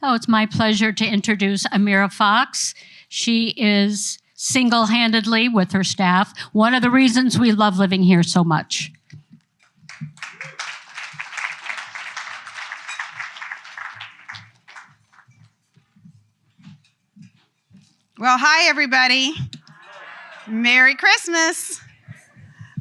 Oh, it's my pleasure to introduce Amira Fox. She is single-handedly, with her staff, one of the reasons we love living here so much. Well, hi, everybody. Merry Christmas.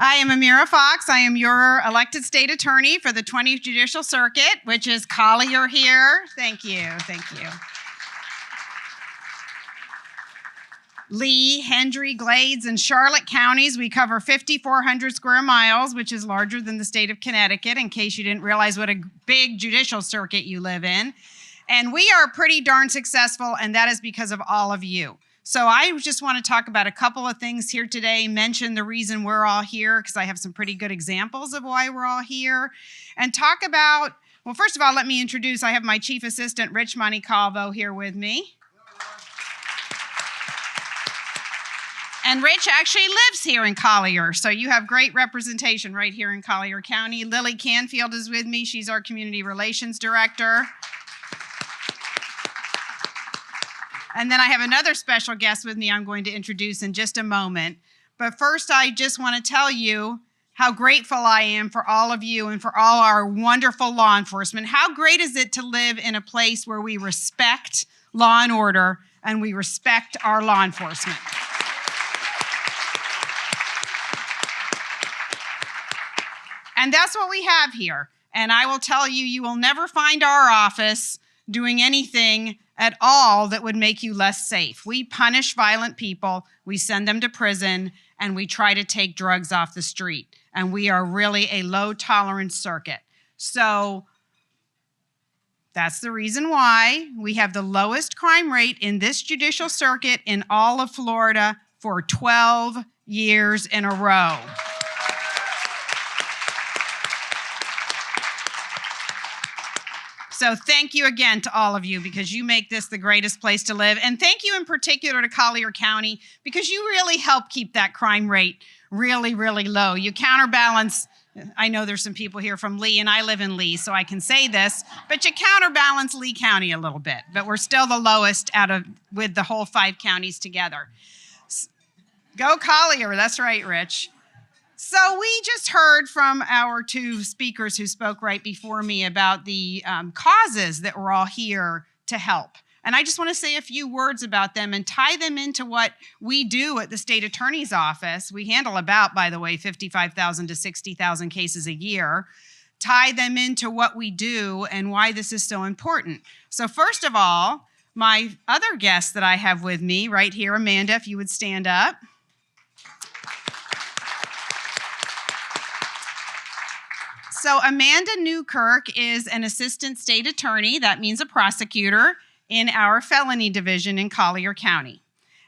I am Amira Fox. I am your elected state attorney for the 20th Judicial Circuit, which is Collier here. Thank you. Thank you. Lee, Hendry, Glades, and Charlotte counties, we cover 5,400 square miles, which is larger than the state of Connecticut, in case you didn't realize what a big judicial circuit you live in. And we are pretty darn successful, and that is because of all of you. So I just want to talk about a couple of things here today, mention the reason we're all here, because I have some pretty good examples of why we're all here, and talk about, well, first of all, let me introduce, I have my chief assistant, Rich Montecalvo, here with me. And Rich actually lives here in Collier, so you have great representation right here in Collier County. Lilli Canfield is with me. She's our community relations director. And then I have another special guest with me I'm going to introduce in just a moment. But first, I just want to tell you how grateful I am for all of you and for all our wonderful law enforcement. How great is it to live in a place where we respect law and order and we respect our law enforcement? And that's what we have here. And I will tell you, you will never find our office doing anything at all that would make you less safe. We punish violent people, we send them to prison, and we try to take drugs off the street. And we are really a low tolerance circuit. So that's the reason why we have the lowest crime rate in this judicial circuit in all of Florida for 12 years in a row. So thank you again to all of you, because you make this the greatest place to live. And thank you in particular to Collier County, because you really help keep that crime rate really, really low. You counterbalance, I know there's some people here from Lee, and I live in Lee, so I can say this, but you counterbalance Lee County a little bit. But we're still the lowest with the whole 5 counties together. Go Collier, that's right, Rich. So we just heard from our 2 speakers who spoke right before me about the causes that we're all here to help. And I just want to say a few words about them and tie them into what we do at the state attorney's office. We handle about, by the way, 55,000 to 60,000 cases a year. Tie them into what we do and why this is so important. So first of all, my other guest that I have with me right here, Amanda, if you would stand up. So Amanda Newark is an assistant state attorney, that means a prosecutor, in our felony division in Collier County.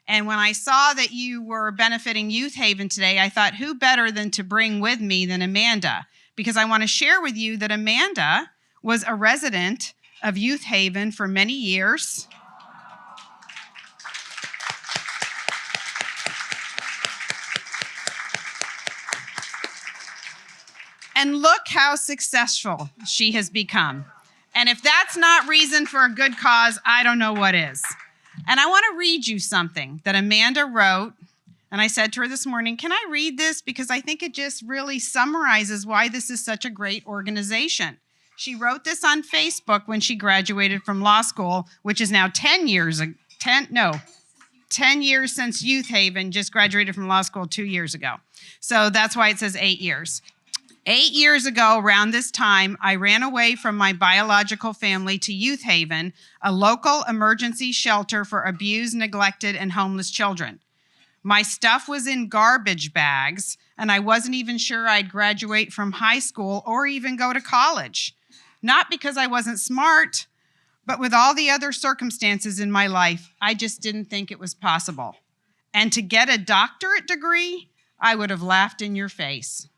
And when I saw that you were benefiting Youth Haven today, I thought, who better than to bring with me than Amanda? Because I want to share with you that Amanda was a resident of Youth Haven for many years. And look how successful she has become. And if that's not reason for a good cause, I don't know what is. And I want to read you something that Amanda wrote. And I said to her this morning, can I read this? Because I think it just really summarizes why this is such a great organization. She wrote this on Facebook when she graduated from law school, which is now 10 years since Youth Haven, just graduated from law school 2 years ago. So that's why it says 8 years. 8 years ago, around this time, I ran away from my biological family to Youth Haven, a local emergency shelter for abused, neglected, and homeless children. My stuff was in garbage bags, and I wasn't even sure I'd graduate from high school or even go to college. Not because I wasn't smart, but with all the other circumstances in my life, I just didn't think it was possible. And to get a doctorate degree, I would have laughed in your face.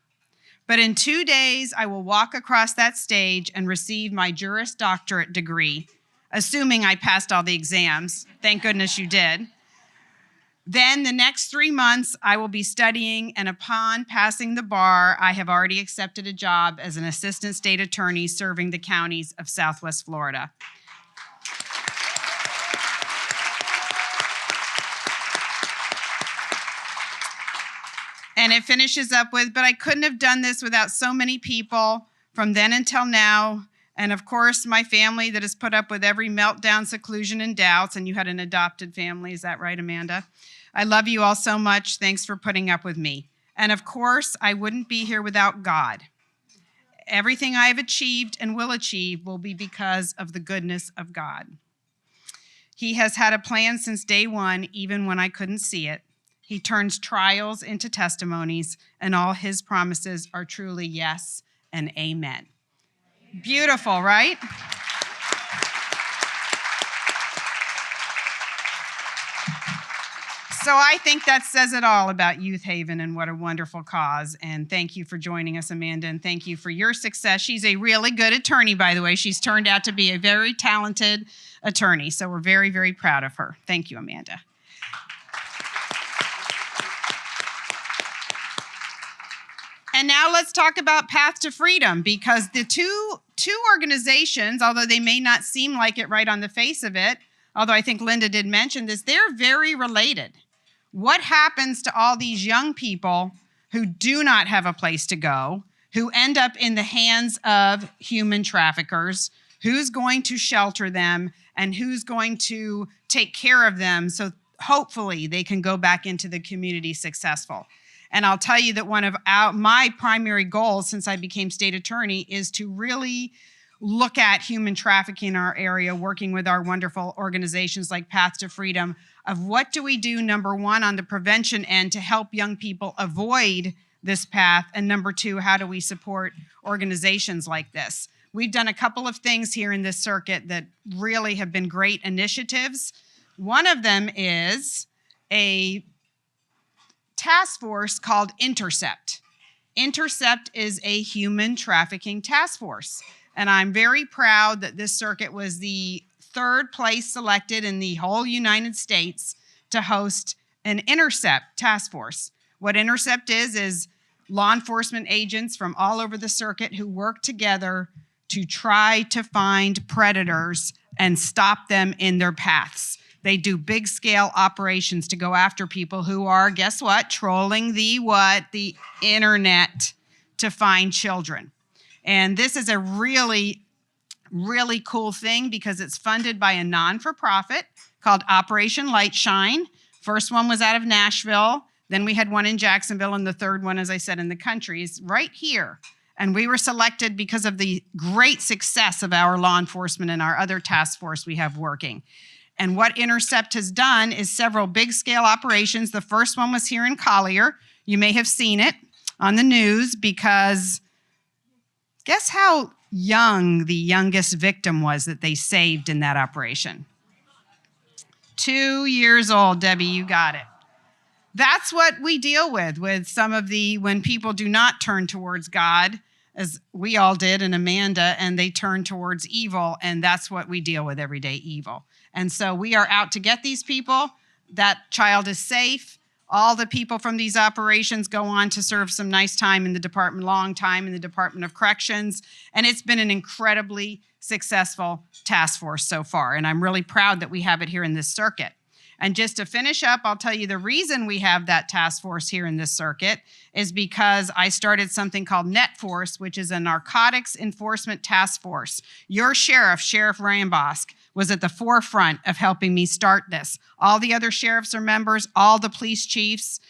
But in 2 days, I will walk across that stage and receive my Juris Doctorate degree, assuming I passed all the exams. Thank goodness you did. Then the next 3 months, I will be studying, and upon passing the bar, I have already accepted a job as an assistant state attorney serving the counties of Southwest Florida. And it finishes up with, but I couldn't have done this without so many people from then until now. And of course, my family that has put up with every meltdown, seclusion, and doubts. And you had an adopted family. Is that right, Amanda? I love you all so much. Thanks for putting up with me. And of course, I wouldn't be here without God. Everything I have achieved and will achieve will be because of the goodness of God. He has had a plan since day one, even when I couldn't see it. He turns trials into testimonies, and all his promises are truly yes and amen. Beautiful, right? So I think that says it all about Youth Haven and what a wonderful cause. And thank you for joining us, Amanda, and thank you for your success. She's a really good attorney, by the way. She's turned out to be a very talented attorney, so we're very, very proud of her. Thank you, Amanda. And now let's talk about Path to Freedom, because the two organizations, although they may not seem like it right on the face of it, although I think Linda did mention this, they're very related. What happens to all these young people who do not have a place to go, who end up in the hands of human traffickers? Who's going to shelter them, and who's going to take care of them so hopefully they can go back into the community successful? And I'll tell you that one of my primary goals since I became state attorney is to really look at human trafficking in our area, working with our wonderful organizations like Path to Freedom, of what do we do, number one, on the prevention end to help young people avoid this path, and number two, how do we support organizations like this? We've done a couple of things here in this circuit that really have been great initiatives. One of them is a task force called Intercept. Intercept is a human trafficking task force. And I'm very proud that this circuit was the third place selected in the whole United States to host an Intercept task force. What Intercept is law enforcement agents from all over the circuit who work together to try to find predators and stop them in their paths. They do big scale operations to go after people who are, guess what, trolling the internet to find children. And this is a really, really cool thing because it's funded by a non-for-profit called Operation Lightshine. First one was out of Nashville. Then we had one in Jacksonville, and the third one, as I said, in the country is right here. And we were selected because of the great success of our law enforcement and our other task force we have working. And what Intercept has done is several big-scale operations. The first one was here in Collier. You may have seen it on the news because guess how young the youngest victim was that they saved in that operation? 2 years old, Debbie, you got it. That's what we deal with some of when people do not turn towards God, as we all did in Amanda, and they turn towards evil, and that's what we deal with every day, evil. And so we are out to get these people. That child is safe. All the people from these operations go on to serve some nice time in the department, long time in the Department of Corrections. And it's been an incredibly successful task force so far. And I'm really proud that we have it here in this circuit. And just to finish up, I'll tell you the reason we have that task force here in this circuit is because I started something called NetForce, which is a narcotics enforcement task force. Your sheriff, Sheriff Rambosk, was at the forefront of helping me start this. All the other sheriffs are members, all the police chiefs,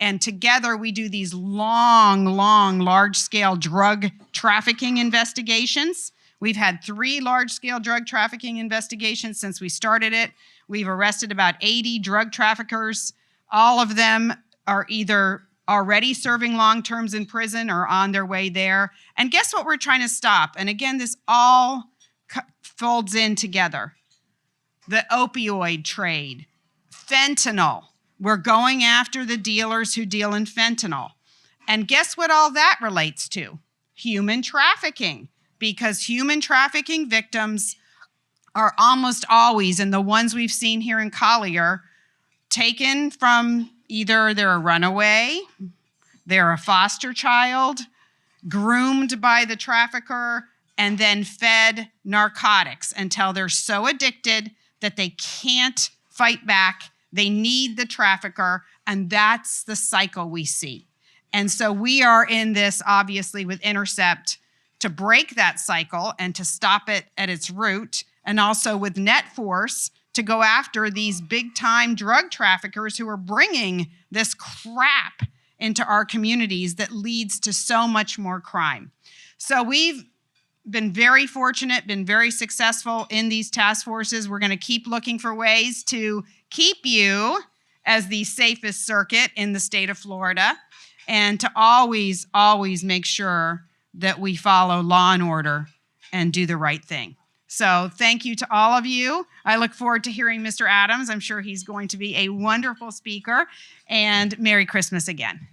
and together we do these long, large-scale drug trafficking investigations. We've had 3 large-scale drug trafficking investigations since we started it. We've arrested about 80 drug traffickers. All of them are either already serving long terms in prison or on their way there. And guess what we're trying to stop? And again, this all folds in together. The opioid trade, fentanyl. We're going after the dealers who deal in fentanyl. And guess what all that relates to? Human trafficking. Because human trafficking victims are almost always, and the ones we've seen here in Collier, taken from either they're a runaway, they're a foster child, groomed by the trafficker, and then fed narcotics until they're so addicted that they can't fight back. They need the trafficker, and that's the cycle we see. And so we are in this, obviously, with Intercept to break that cycle and to stop it at its root, and also with NetForce to go after these big-time drug traffickers who are bringing this crap into our communities that leads to so much more crime. So we've been very fortunate, been very successful in these task forces. We're going to keep looking for ways to keep you as the safest circuit in the state of Florida, and to always, always make sure that we follow law and order and do the right thing. So thank you to all of you. I look forward to hearing Mr. Adams. I'm sure he's going to be a wonderful speaker. And Merry Christmas again.